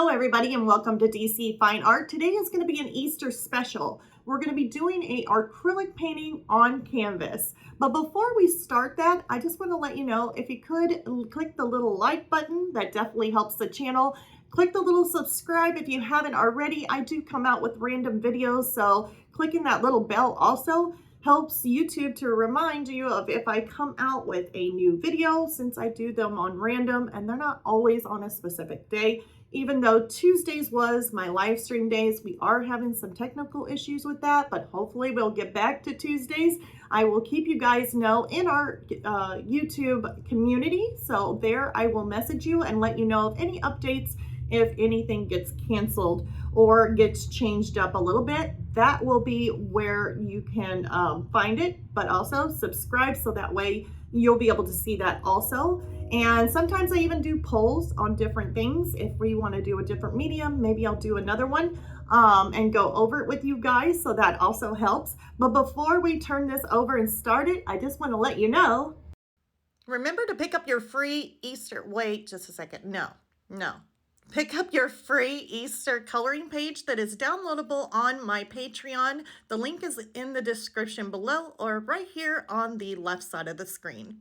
Hello everybody and welcome to DC Fine Art. Today is going to be an Easter special. We're going to be doing a acrylic painting on canvas. But before we start that, I just want to let you know, if you could click the little like button, that definitely helps the channel. Click the little subscribe if you haven't already. I do come out with random videos, so clicking that little bell also helps YouTube to remind you of if I come out with a new video, since I do them on random and they're not always on a specific day. Even though Tuesdays was my live stream days, we are having some technical issues with that, but hopefully we'll get back to Tuesdays. I will keep you guys know in our YouTube community. So there I will message you and let you know of any updates if anything gets canceled or gets changed up a little bit. That will be where you can find it, but also subscribe so that way you'll be able to see that also. And sometimes I even do polls on different things. If we want to do a different medium, maybe I'll do another one and go over it with you guys. So that also helps. But before we turn this over and start it, I just want to let you know. Remember to pick up your free Easter. Wait just a second. No. Pick up your free Easter coloring page that is downloadable on my Patreon. The link is in the description below or right here on the left side of the screen.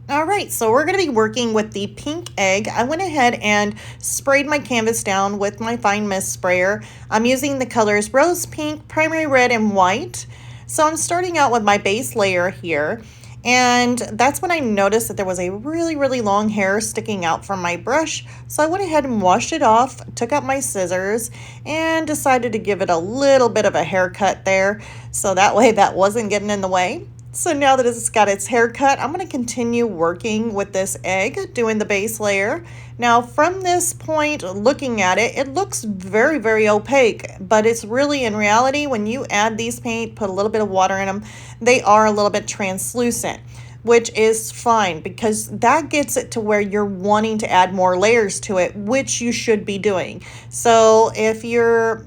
All right, so we're going to be working with the pink egg. I went ahead and sprayed my canvas down with my fine mist sprayer. I'm using the colors rose pink, primary red, and white. So I'm starting out with my base layer here. And that's when I noticed that there was a really long hair sticking out from my brush. So I went ahead and washed it off, took out my scissors, and decided to give it a little bit of a haircut there. So that way that wasn't getting in the way. So now that it's got its haircut, I'm going to continue working with this egg, doing the base layer. Now from this point, looking at it, it looks very opaque, but it's really, in reality, when you add these paint, put a little bit of water in them, they are a little bit translucent, which is fine because that gets it to where you're wanting to add more layers to it, which you should be doing. So if you're,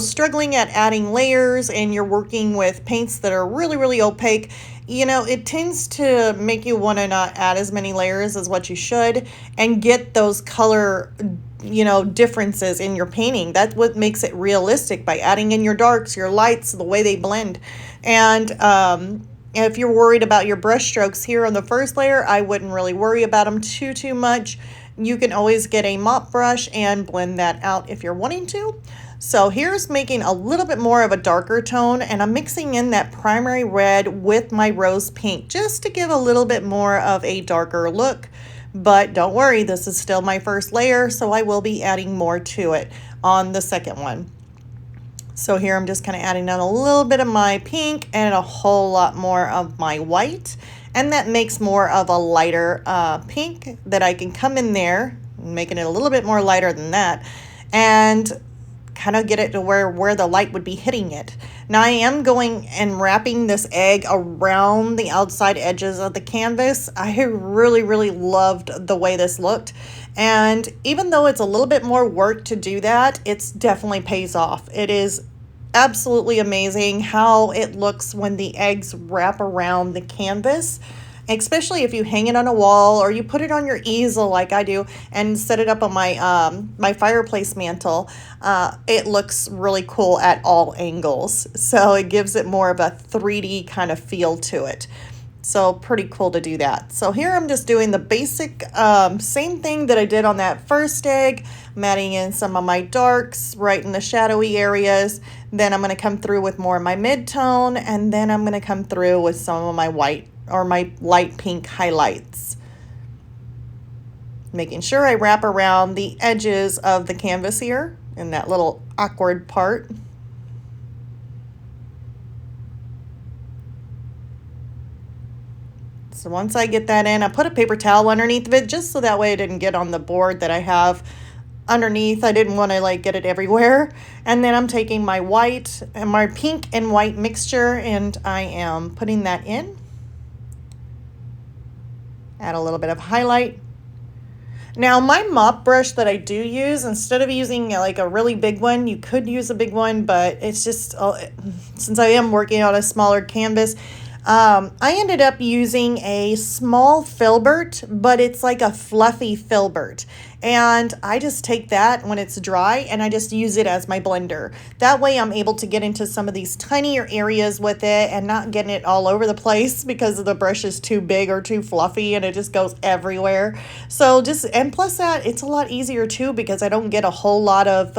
struggling at adding layers and you're working with paints that are really opaque, it tends to make you want to not add as many layers as what you should and get those color differences in your painting. That's what makes it realistic, by adding in your darks, your lights, the way they blend. And if you're worried about your brush strokes here on the first layer, I wouldn't really worry about them too much. You can always get a mop brush and blend that out if you're wanting to. So here's making a little bit more of a darker tone, and I'm mixing in that primary red with my rose pink just to give a little bit more of a darker look. But don't worry, this is still my first layer, so I will be adding more to it on the second one. So here I'm just kind of adding on a little bit of my pink and a whole lot more of my white. And that makes more of a lighter pink that I can come in there, making it a little bit more lighter than that, and kind of get it to where the light would be hitting it. Now I am going and wrapping this egg around the outside edges of the canvas. I really loved the way this looked. And even though it's a little bit more work to do that, it's definitely pays off. It is absolutely amazing how it looks when the eggs wrap around the canvas, especially if you hang it on a wall or you put it on your easel like I do and set it up on my my fireplace mantle. It looks really cool at all angles, so it gives it more of a 3D kind of feel to it. So pretty cool to do that. So here I'm just doing the basic same thing that I did on that first egg. I'm adding in some of my darks right in the shadowy areas. Then I'm going to come through with more of my mid-tone, and then I'm going to come through with some of my white or my light pink highlights. Making sure I wrap around the edges of the canvas here in that little awkward part. So once I get that in, I put a paper towel underneath of it just so that way it didn't get on the board that I have underneath. I didn't want to get it everywhere. And then I'm taking my white and my pink and white mixture, and I am putting that in. Add a little bit of highlight. Now my mop brush that I do use, instead of using a really big one, you could use a big one, but it's just, since I am working on a smaller canvas, I ended up using a small filbert, but it's like a fluffy filbert. And I just take that when it's dry and I just use it as my blender. That way I'm able to get into some of these tinier areas with it and not getting it all over the place because the brush is too big or too fluffy and it just goes everywhere. So and plus that, it's a lot easier too because I don't get a whole lot of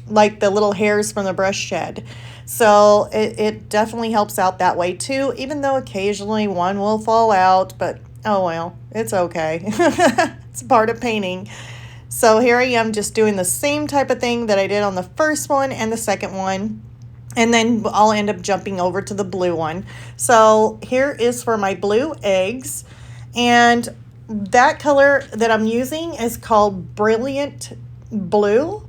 like the little hairs from the brush shed. So it definitely helps out that way too, even though occasionally one will fall out, but oh well, it's okay. It's part of painting. So here I am just doing the same type of thing that I did on the first one and the second one. And then I'll end up jumping over to the blue one. So here is for my blue eggs. And that color that I'm using is called Brilliant Blue.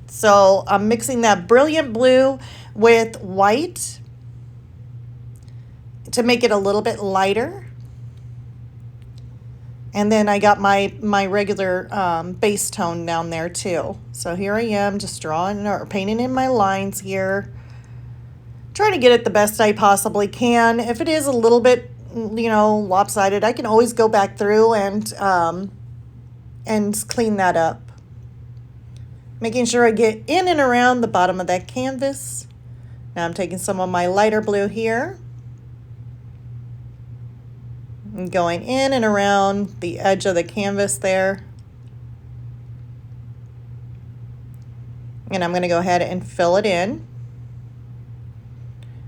So I'm mixing that brilliant blue with white to make it a little bit lighter. And then I got my regular base tone down there too. So here I am just drawing or painting in my lines here. Trying to get it the best I possibly can. If it is a little bit, lopsided, I can always go back through and clean that up. Making sure I get in and around the bottom of that canvas. Now I'm taking some of my lighter blue here and going in and around the edge of the canvas there. And I'm going to go ahead and fill it in.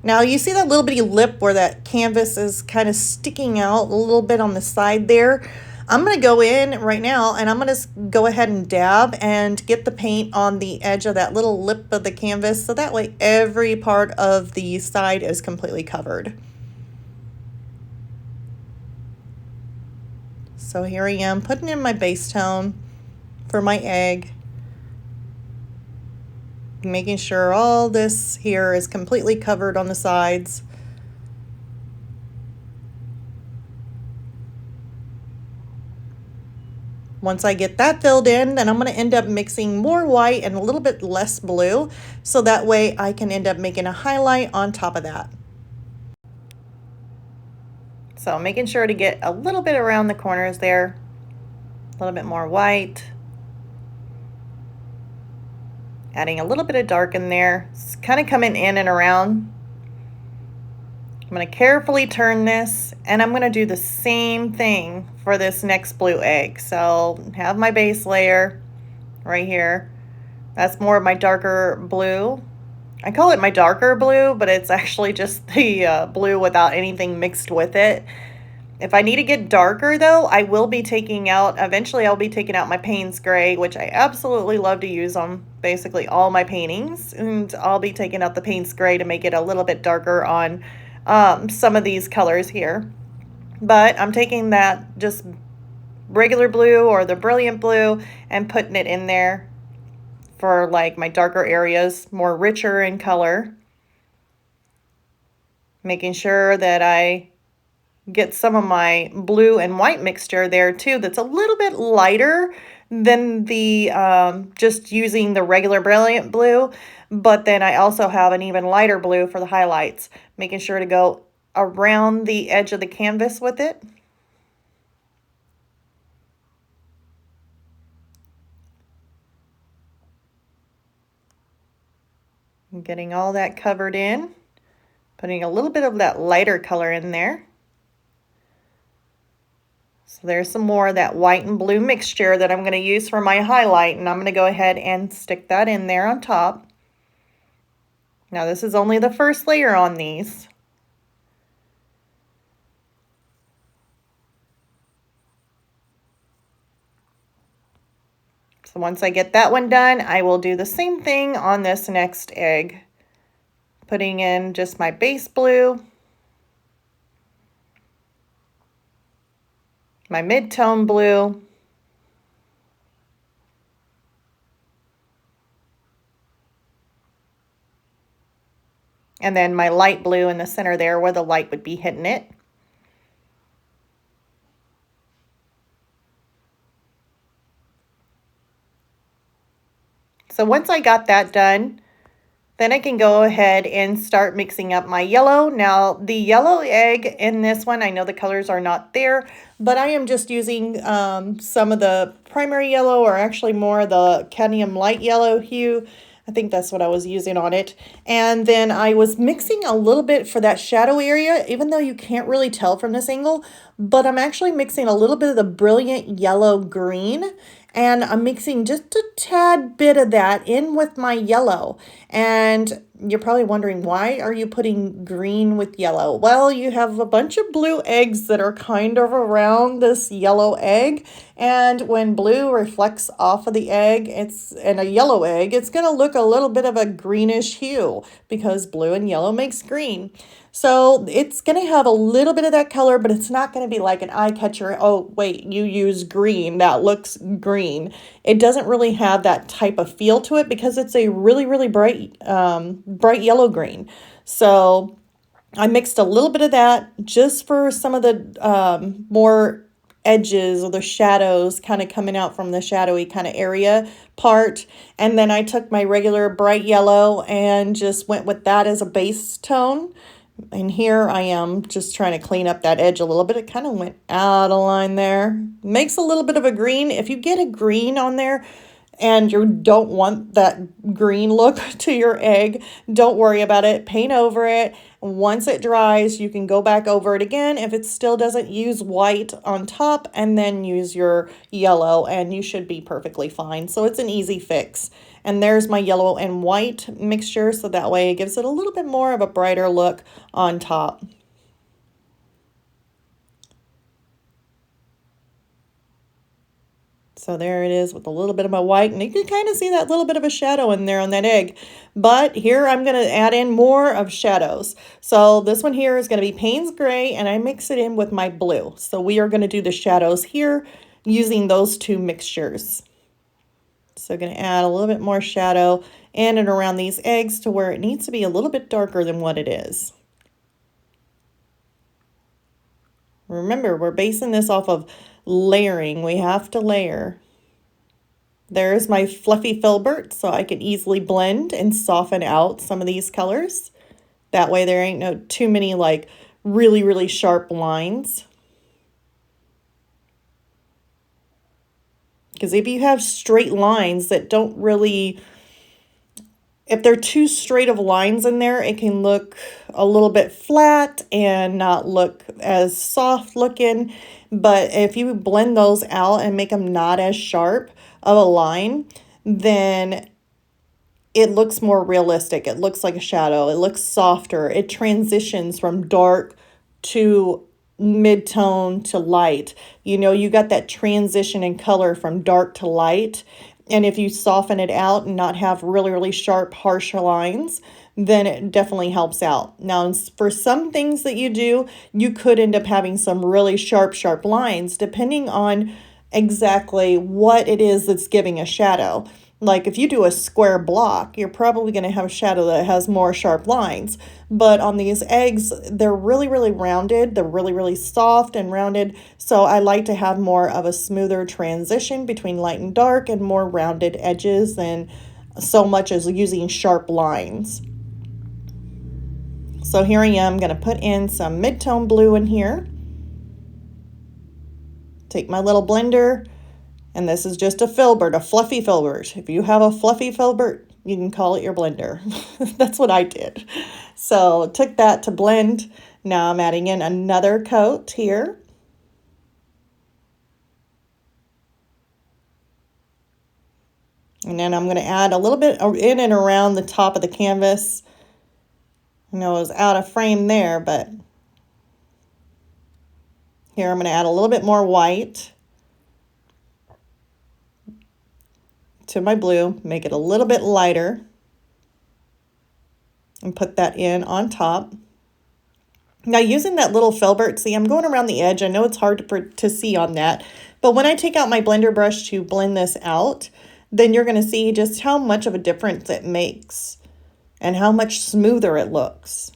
Now you see that little bitty lip where that canvas is kind of sticking out a little bit on the side there. I'm going to go in right now and I'm going to go ahead and dab and get the paint on the edge of that little lip of the canvas so that way every part of the side is completely covered. So here I am putting in my base tone for my egg, making sure all this here is completely covered on the sides. Once I get that filled in, then I'm going to end up mixing more white and a little bit less blue, so that way I can end up making a highlight on top of that. So making sure to get a little bit around the corners there, a little bit more white. Adding a little bit of dark in there, it's kind of coming in and around. I'm going to carefully turn this and I'm going to do the same thing for this next blue egg. So have my base layer right here. That's more of my darker blue. I call it my darker blue, but it's actually just the blue without anything mixed with it. If I need to get darker though, I will be taking out, eventually I'll be taking out my Payne's Gray, which I absolutely love to use on basically all my paintings. And I'll be taking out the Payne's Gray to make it a little bit darker on some of these colors here. But I'm taking that just regular blue or the brilliant blue and putting it in there for like my darker areas, more richer in color. Making sure that I get some of my blue and white mixture there too that's a little bit lighter than the just using the regular brilliant blue, but then I also have an even lighter blue for the highlights, making sure to go around the edge of the canvas with it. I'm getting all that covered in, putting a little bit of that lighter color in there. So there's some more of that white and blue mixture that I'm going to use for my highlight, and I'm going to go ahead and stick that in there on top. Now this is only the first layer on these. So once I get that one done, I will do the same thing on this next egg. Putting in just my base blue, my mid-tone blue, and then my light blue in the center there where the light would be hitting it. So once I got that done, Then I can go ahead and start mixing up my yellow. Now, the yellow egg in this one, I know the colors are not there, but I am just using some of the primary yellow, or actually more the cadmium light yellow hue. I think that's what I was using on it. And then I was mixing a little bit for that shadow area, even though you can't really tell from this angle, but I'm actually mixing a little bit of the brilliant yellow green, and I'm mixing just a tad bit of that in with my yellow. And you're probably wondering, why are you putting green with yellow? Well, you have a bunch of blue eggs that are kind of around this yellow egg. And when blue reflects off of the egg, and a yellow egg, it's going to look a little bit of a greenish hue because blue and yellow makes green. So it's going to have a little bit of that color, but it's not going to be like an eye catcher. Oh, wait, you use green. That looks green. It doesn't really have that type of feel to it because it's a really, really bright, bright yellow green. So I mixed a little bit of that just for some of the more edges or the shadows kind of coming out from the shadowy kind of area part. And then I took my regular bright yellow and just went with that as a base tone. And here I am just trying to clean up that edge a little bit. It kind of went out of line there. Makes a little bit of a green. If you get a green on there and you don't want that green look to your egg, don't worry about it. Paint over it. Once it dries, you can go back over it again. If it still doesn't, use white on top and then use your yellow and you should be perfectly fine. So it's an easy fix. And there's my yellow and white mixture, so that way it gives it a little bit more of a brighter look on top. So there it is with a little bit of my white, and you can kind of see that little bit of a shadow in there on that egg. But here I'm going to add in more of shadows. So this one here is going to be Payne's Gray, and I mix it in with my blue. So we are going to do the shadows here using those two mixtures. So I'm going to add a little bit more shadow in and around these eggs to where it needs to be a little bit darker than what it is. Remember, we're basing this off of layering. We have to layer. There's my fluffy filbert, so I can easily blend and soften out some of these colors. That way there ain't no too many like really, really sharp lines. Because if you have straight lines that don't really, if they're too straight of lines in there, it can look a little bit flat and not look as soft looking. But if you blend those out and make them not as sharp of a line, then it looks more realistic. It looks like a shadow. It looks softer. It transitions from dark to mid-tone to light. You know, you got that transition in color from dark to light. And if you soften it out and not have really, really sharp, harsh lines, then it definitely helps out. Now, for some things that you do, you could end up having some really sharp, sharp lines, depending on exactly what it is that's giving a shadow. Like if you do a square block, you're probably going to have a shadow that has more sharp lines. But on these eggs, they're really, really rounded. They're really, really soft and rounded. So I like to have more of a smoother transition between light and dark and more rounded edges than so much as using sharp lines. So here I am going to put in some mid-tone blue in here. Take my little blender. And this is just a filbert, a fluffy filbert. If you have a fluffy filbert, you can call it your blender. That's what I did. So took that to blend. Now I'm adding in another coat here. And then I'm going to add a little bit in and around the top of the canvas. I know it was out of frame there, but here I'm going to add a little bit more white to my blue, make it a little bit lighter, and put that in on top. Now using that little filbert, see, I'm going around the edge. I know it's hard to see on that, but when I take out my blender brush to blend this out, then you're going to see just how much of a difference it makes and how much smoother it looks.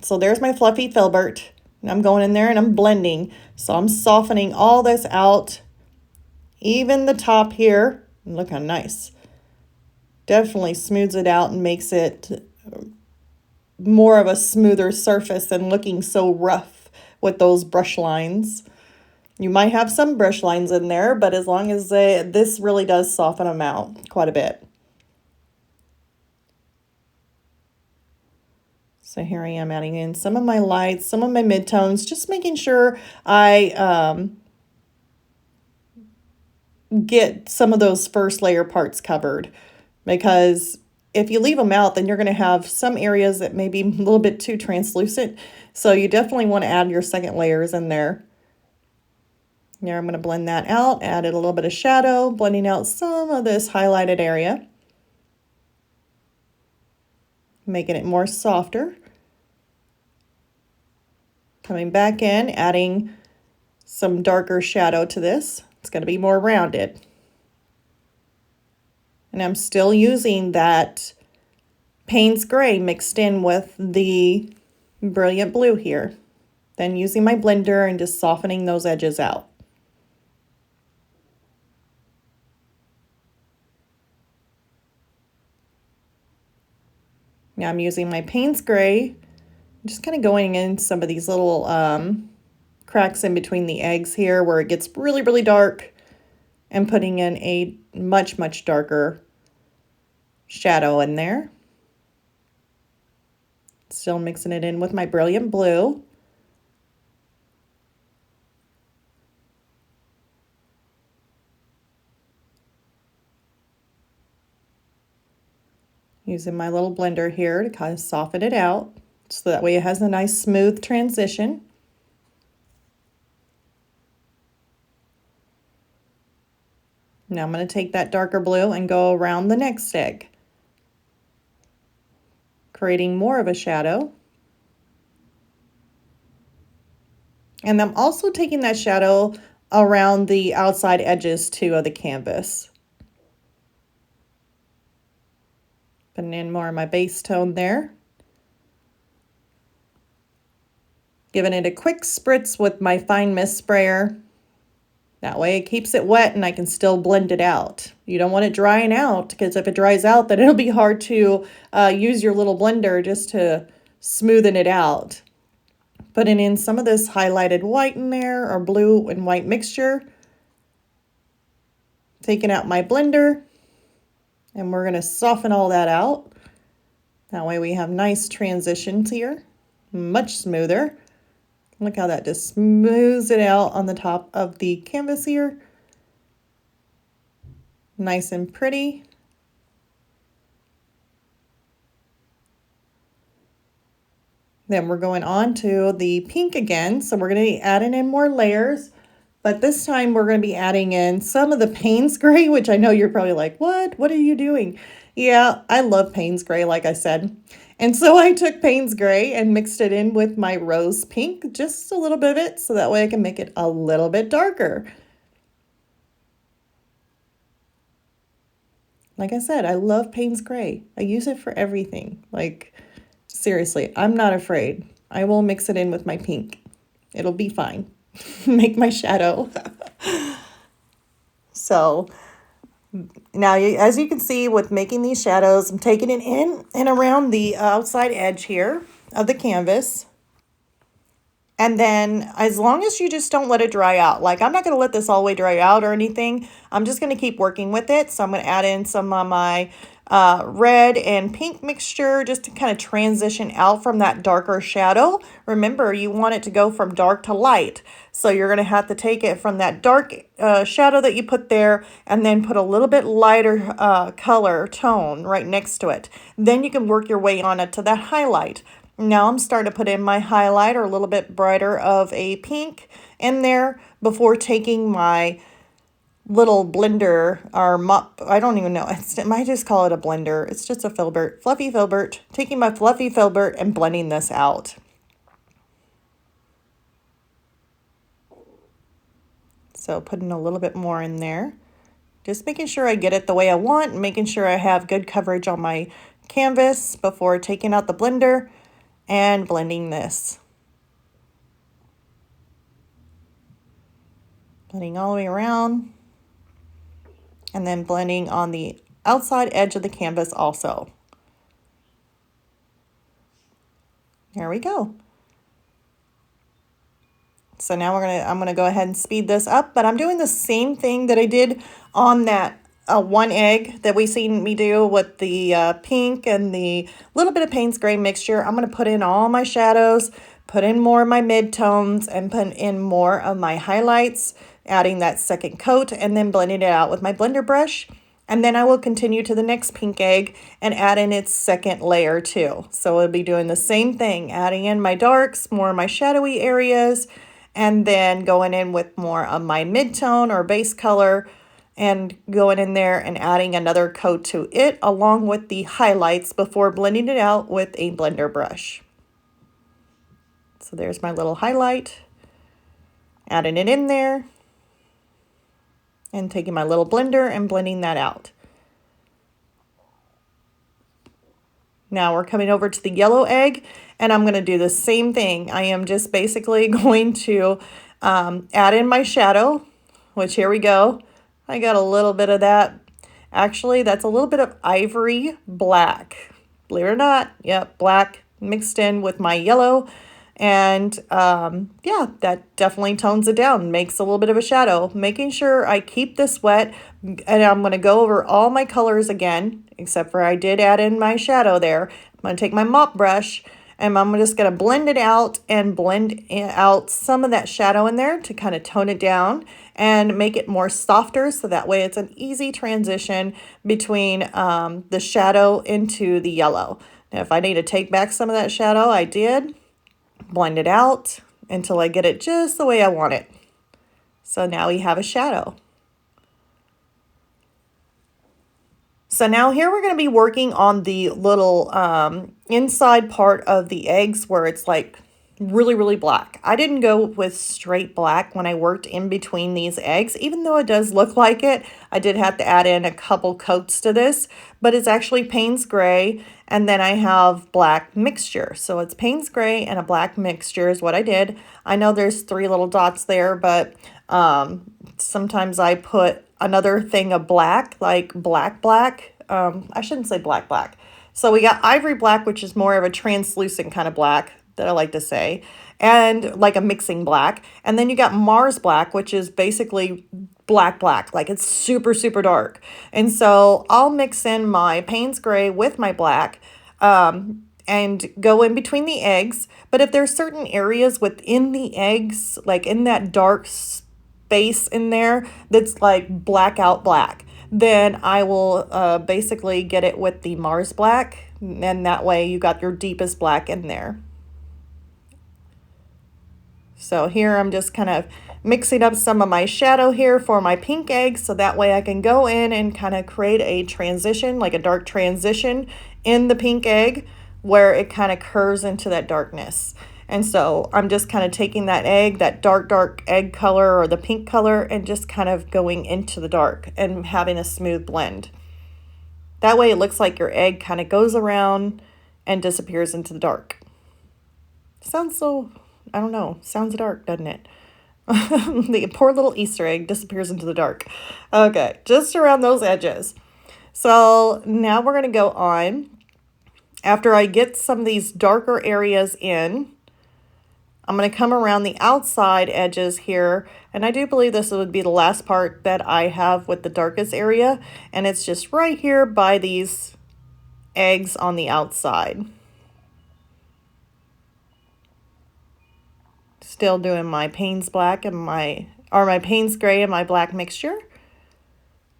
So there's my fluffy filbert. I'm going in there and I'm blending. So I'm softening all this out, even the top here. Look how nice. Definitely smooths it out and makes it more of a smoother surface than looking so rough with those brush lines. You might have some brush lines in there, but as long as this really does soften them out quite a bit. So here I am adding in some of my lights, some of my midtones, just making sure I get some of those first layer parts covered, because if you leave them out, then you're going to have some areas that may be a little bit too translucent. So you definitely want to add your second layers in there. Now I'm going to blend that out, added a little bit of shadow, blending out some of this highlighted area, making it more softer. Coming back in, adding some darker shadow to this. It's going to be more rounded. And I'm still using that Payne's Gray mixed in with the Brilliant Blue here. Then using my blender and just softening those edges out. Now I'm using my Payne's Gray, just kind of going in some of these little cracks in between the eggs here where it gets really, really dark, and putting in a much, much darker shadow in there. Still mixing it in with my Brilliant Blue. Using my little blender here to kind of soften it out, so that way it has a nice smooth transition. Now I'm going to take that darker blue and go around the next egg, creating more of a shadow. And I'm also taking that shadow around the outside edges too of the canvas. Putting in more of my base tone there. Giving it a quick spritz with my fine mist sprayer. That way it keeps it wet and I can still blend it out. You don't want it drying out, because if it dries out, then it'll be hard to use your little blender just to smoothen it out. Putting in some of this highlighted white in there, or blue and white mixture. Taking out my blender, and we're going to soften all that out. That way we have nice transitions here, much smoother. Look how that just smooths it out on the top of the canvas here. Nice and pretty. Then we're going on to the pink again. So we're going to be adding in more layers, but this time we're going to be adding in some of the Payne's Gray, which I know you're probably like, what? What are you doing? Yeah, I love Payne's Gray, like I said. And so I took Payne's Gray and mixed it in with my rose pink, just a little bit of it, so that way I can make it a little bit darker. Like I said, I love Payne's Gray. I use it for everything. Like, seriously, I'm not afraid. I will mix it in with my pink. It'll be fine. Make my shadow. So now, as you can see with making these shadows, I'm taking it in and around the outside edge here of the canvas. And then as long as you just don't let it dry out, like I'm not going to let this all the way dry out or anything. I'm just going to keep working with it. So I'm going to add in some of my red and pink mixture just to kind of transition out from that darker shadow. Remember, you want it to go from dark to light. So you're going to have to take it from that dark shadow that you put there and then put a little bit lighter color tone right next to it. Then you can work your way on it to that highlight. Now I'm starting to put in my highlighter, a little bit brighter of a pink in there before taking my little blender or mop. I don't even know. I might just call it a blender. It's just a filbert, fluffy filbert. Taking my fluffy filbert and blending this out. So putting a little bit more in there. Just making sure I get it the way I want, making sure I have good coverage on my canvas before taking out the blender and blending this. Blending all the way around. And then blending on the outside edge of the canvas also. There we go. So now I'm gonna go ahead and speed this up, but I'm doing the same thing that I did on that one egg that we seen me do with the pink and the little bit of Payne's gray mixture. I'm gonna put in all my shadows, put in more of my midtones, and put in more of my highlights, adding that second coat, and then blending it out with my blender brush. And then I will continue to the next pink egg and add in its second layer too. So we'll be doing the same thing, adding in my darks, more of my shadowy areas, and then going in with more of my midtone or base color and going in there and adding another coat to it along with the highlights before blending it out with a blender brush. So there's my little highlight, adding it in there and taking my little blender and blending that out. Now we're coming over to the yellow egg and I'm going to do the same thing. I am just basically going to add in my shadow, which here we go. I got a little bit of that. Actually, that's a little bit of ivory black. Believe it or not, yep, black mixed in with my yellow. And yeah, that definitely tones it down, makes a little bit of a shadow. Making sure I keep this wet, and I'm going to go over all my colors again, except for I did add in my shadow there. I'm going to take my mop brush, and I'm just going to blend it out and blend out some of that shadow in there to kind of tone it down and make it more softer, so that way it's an easy transition between the shadow into the yellow. Now, if I need to take back some of that shadow, I did. Blend it out until I get it just the way I want it. So now we have a shadow. So now here we're going to be working on the little inside part of the eggs where it's like really, really black. I didn't go with straight black when I worked in between these eggs, even though it does look like it. I did have to add in a couple coats to this, but it's actually Payne's gray, and then I have black mixture. So it's Payne's gray and a black mixture is what I did. I know there's 3 little dots there, but sometimes I put another thing of black, like black. I shouldn't say black. So we got ivory black, which is more of a translucent kind of black that I like to say, and like a mixing black. And then you got Mars black, which is basically black, like it's super, super dark. And so I'll mix in my Payne's gray with my black and go in between the eggs. But if there's certain areas within the eggs, like in that dark space in there that's like blackout black, then I will basically get it with the Mars black, and that way you got your deepest black in there. So here I'm just kind of mixing up some of my shadow here for my pink egg, so that way I can go in and kind of create a transition, like a dark transition in the pink egg where it kind of curves into that darkness. And so I'm just kind of taking that egg, that dark egg color or the pink color, and just kind of going into the dark and having a smooth blend. That way it looks like your egg kind of goes around and disappears into the dark. Sounds so, I don't know, sounds dark, doesn't it? The poor little Easter egg disappears into the dark. Okay, just around those edges. So now we're going to go on. After I get some of these darker areas in, I'm going to come around the outside edges here, and I do believe this would be the last part that I have with the darkest area, and it's just right here by these eggs on the outside. Still doing my Payne's black and my Payne's gray and my black mixture.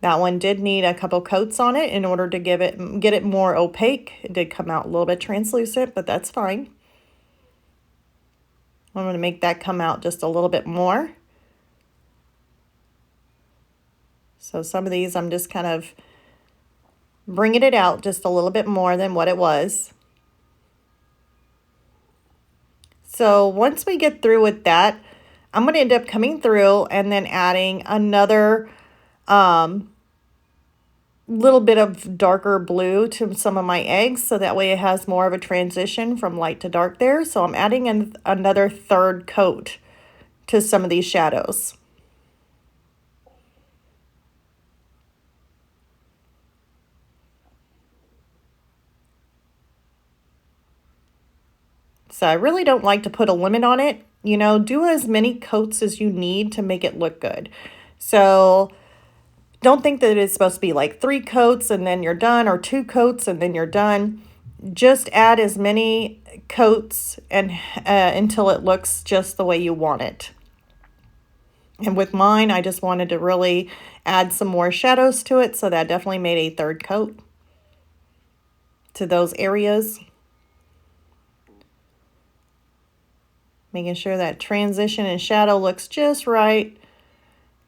That one did need a couple coats on it in order to get it more opaque. It did come out a little bit translucent, but that's fine. I'm going to make that come out just a little bit more. So some of these I'm just kind of bringing it out just a little bit more than what it was. So once we get through with that, I'm going to end up coming through and then adding another little bit of darker blue to some of my eggs, so that way it has more of a transition from light to dark there. So I'm adding in another third coat to some of these shadows. So I really don't like to put a limit on it. You know, do as many coats as you need to make it look good. So don't think that it's supposed to be like 3 coats and then you're done, or 2 coats and then you're done. Just add as many coats and until it looks just the way you want it. And with mine, I just wanted to really add some more shadows to it, so that definitely made a 3rd coat to those areas. Making sure that transition and shadow looks just right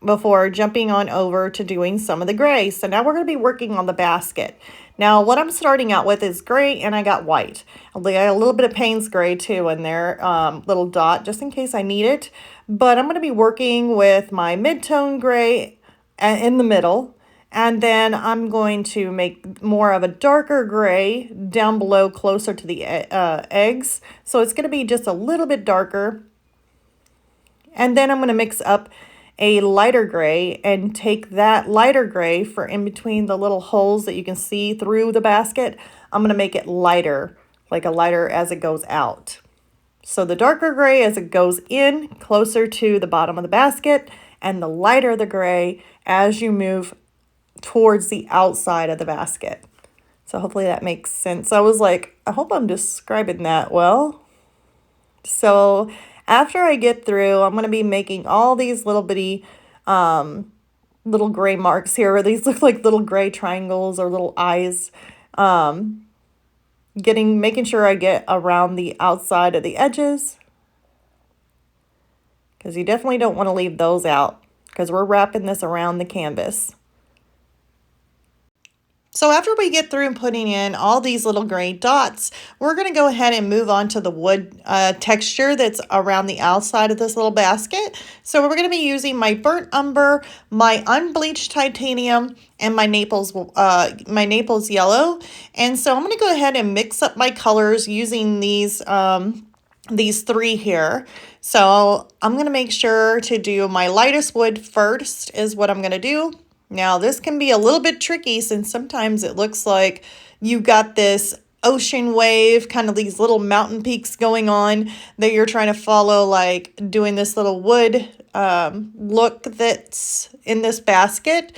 before jumping on over to doing some of the gray. So now we're going to be working on the basket. Now what I'm starting out with is gray, and I got white. I got a little bit of Payne's gray too in there, little dot, just in case I need it. But I'm going to be working with my mid-tone gray in the middle, and then I'm going to make more of a darker gray down below closer to the eggs. So it's going to be just a little bit darker. And then I'm going to mix up a lighter gray and take that lighter gray for in between the little holes that you can see through the basket. I'm going to make it lighter, like a lighter as it goes out. So the darker gray as it goes in closer to the bottom of the basket, and the lighter the gray as you move towards the outside of the basket. So hopefully that makes sense. I was like, I hope I'm describing that well. So after I get through, I'm going to be making all these little bitty little gray marks here. These look like little gray triangles or little eyes. Making sure I get around the outside of the edges, because you definitely don't want to leave those out, because we're wrapping this around the canvas. So after we get through and putting in all these little gray dots, we're going to go ahead and move on to the wood texture that's around the outside of this little basket. So we're going to be using my burnt umber, my unbleached titanium, and my Naples yellow. And so I'm going to go ahead and mix up my colors using these 3 here. So I'm going to make sure to do my lightest wood first is what I'm going to do. Now this can be a little bit tricky, since sometimes it looks like you got this ocean wave, kind of these little mountain peaks going on that you're trying to follow, like doing this little wood look that's in this basket.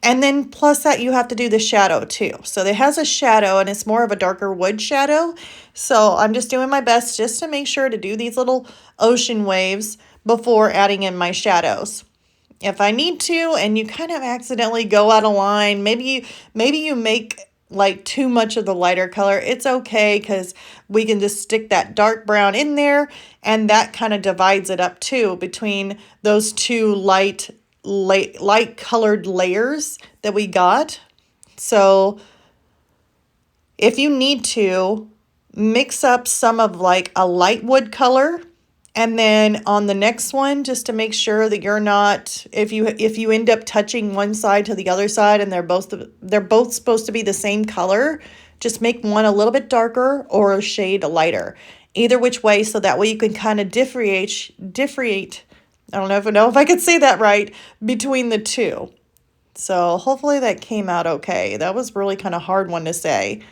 And then plus that, you have to do the shadow too. So it has a shadow, and it's more of a darker wood shadow. So I'm just doing my best just to make sure to do these little ocean waves before adding in my shadows. If I need to, and you kind of accidentally go out of line, maybe you make like too much of the lighter color, it's okay, because we can just stick that dark brown in there, and that kind of divides it up too between those 2 light colored layers that we got. So if you need to, mix up some of like a light wood color, and then on the next one, just to make sure that you're not, if you end up touching one side to the other side and they're both supposed to be the same color, just make one a little bit darker or a shade lighter. Either which way, so that way you can kind of differentiate, I don't know if I could say that right, between the 2. So hopefully that came out okay. That was really kind of hard one to say.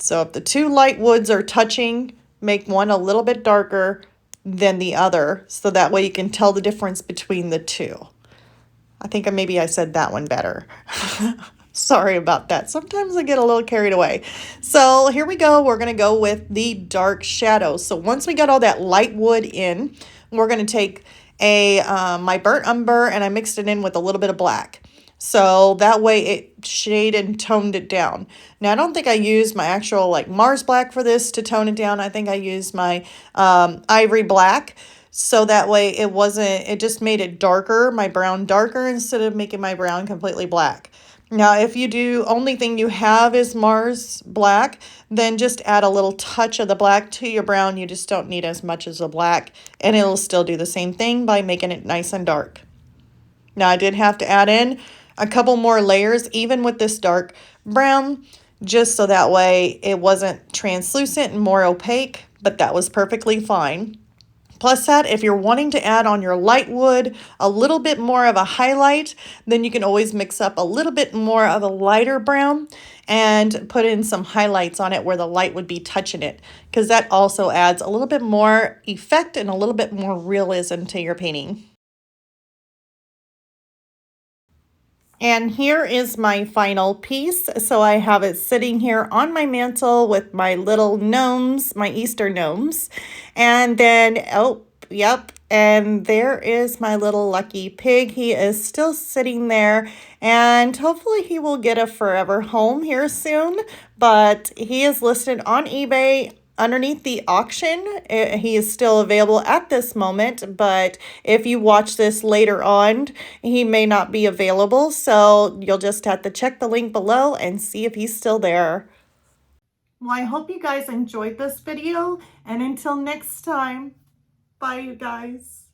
So if the 2 light woods are touching, make one a little bit darker than the other, so that way you can tell the difference between the 2. I think maybe I said that one better. Sorry about that. Sometimes I get a little carried away. So here we go. We're going to go with the dark shadows. So once we got all that light wood in, we're going to take my burnt umber, and I mixed it in with a little bit of black. So that way it shaded and toned it down. Now, I don't think I used my actual like Mars black for this to tone it down. I think I used my ivory black. So that way it just made it darker, my brown darker, instead of making my brown completely black. Now, if only thing you have is Mars black, then just add a little touch of the black to your brown. You just don't need as much as the black, and it'll still do the same thing by making it nice and dark. Now, I did have to add in a couple more layers, even with this dark brown, just so that way it wasn't translucent and more opaque, but that was perfectly fine. Plus that, if you're wanting to add on your light wood a little bit more of a highlight, then you can always mix up a little bit more of a lighter brown and put in some highlights on it where the light would be touching it, because that also adds a little bit more effect and a little bit more realism to your painting. And here is my final piece. So I have it sitting here on my mantle with my little gnomes, my Easter gnomes. And then, oh, yep. And there is my little lucky pig. He is still sitting there, and hopefully he will get a forever home here soon. But he is listed on eBay underneath the auction. He is still available at this moment, but if you watch this later on, he may not be available. So you'll just have to check the link below and see if he's still there. Well, I hope you guys enjoyed this video, and until next time, bye you guys.